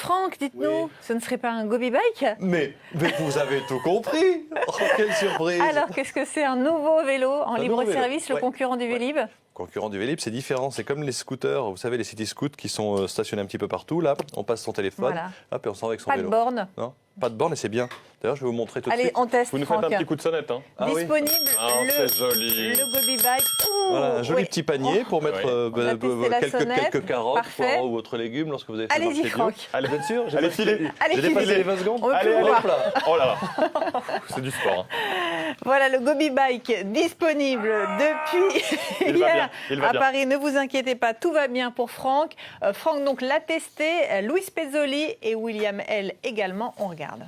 Franck, dites-nous, Oui. ce ne serait pas un Gobi Bike? Mais vous avez tout compris. Oh, quelle surprise. Alors, qu'est-ce que c'est un nouveau vélo en Un libre nouveau vélo, service, le ouais. concurrent du Vélib? Concurrent du Vélib, c'est différent. C'est comme les scooters, vous savez, les city scooters qui sont stationnés un petit peu partout. Là, on passe son téléphone, Voilà. hop, et on s'en va avec son Pas vélo. de borne. Non, pas de borne et c'est bien. D'ailleurs, je vais vous montrer tout de Allez, suite. on teste, Vous nous faites Franck. un petit coup de sonnette. Hein. Ah oui. Disponible Ah, c'est joli. le Gobi Bike. Ouh, Voilà, un joli oui. petit panier pour mettre Ouais. On a testé la sonnette. quelques carottes, Parfait. poireaux ou autres légumes lorsque vous avez fait le Allez-y, marché bio. Franck. Allez, Vous êtes sûr? Allez, filez. Allez, J'ai dépassé filez. les 20 secondes. On veut Allez, plus allez, voir. Hop là. Oh là là. C'est du sport. Hein. Voilà le Gobi Bike disponible depuis Il va hier bien, il va à bien. Paris. Ne vous inquiétez pas, tout va bien pour Franck. Franck donc l'a testé, Louis Pezzoli et William L également. On regarde.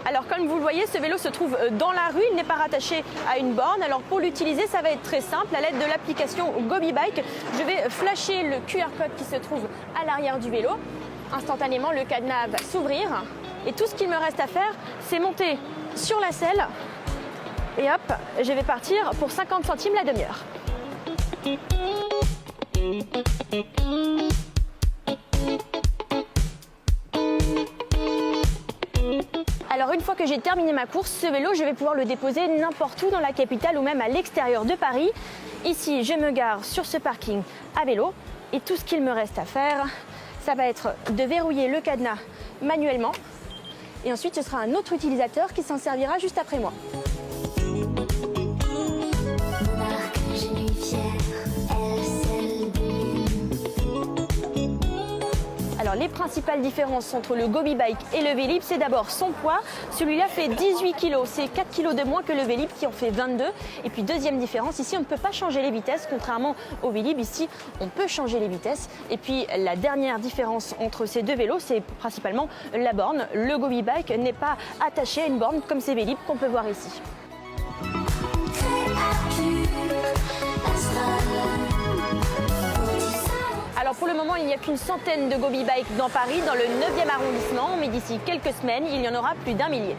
Alors comme vous le voyez, ce vélo se trouve dans la rue, il n'est pas rattaché à une borne. Alors pour l'utiliser, ça va être très simple. À l'aide de l'application Gobi Bike, je vais flasher le QR code qui se trouve à l'arrière du vélo. Instantanément, le cadenas va s'ouvrir. Et tout ce qu'il me reste à faire, c'est monter sur la selle. Et hop, je vais partir pour 50 centimes la demi-heure. Alors une fois que j'ai terminé ma course, ce vélo, je vais pouvoir le déposer n'importe où dans la capitale ou même à l'extérieur de Paris. Ici, je me gare sur ce parking à vélo et tout ce qu'il me reste à faire, ça va être de verrouiller le cadenas manuellement et ensuite ce sera un autre utilisateur qui s'en servira juste après moi. Monarque, j'ai nuit fière, elle, celle de lune. Alors les principales différences entre le Gobi Bike et le Vélib, c'est d'abord son poids. Celui-là fait 18 kg, c'est 4 kg de moins que le Vélib qui en fait 22. Et puis deuxième différence, ici on ne peut pas changer les vitesses, contrairement au Vélib, ici on peut changer les vitesses. Et puis la dernière différence entre ces deux vélos, c'est principalement la borne. Le Gobi Bike n'est pas attaché à une borne comme ces Vélib qu'on peut voir ici. Alors pour le moment, il n'y a qu'une centaine de Gobi Bike dans Paris, dans le 9e arrondissement, mais d'ici quelques semaines, il y en aura plus d'1 millier.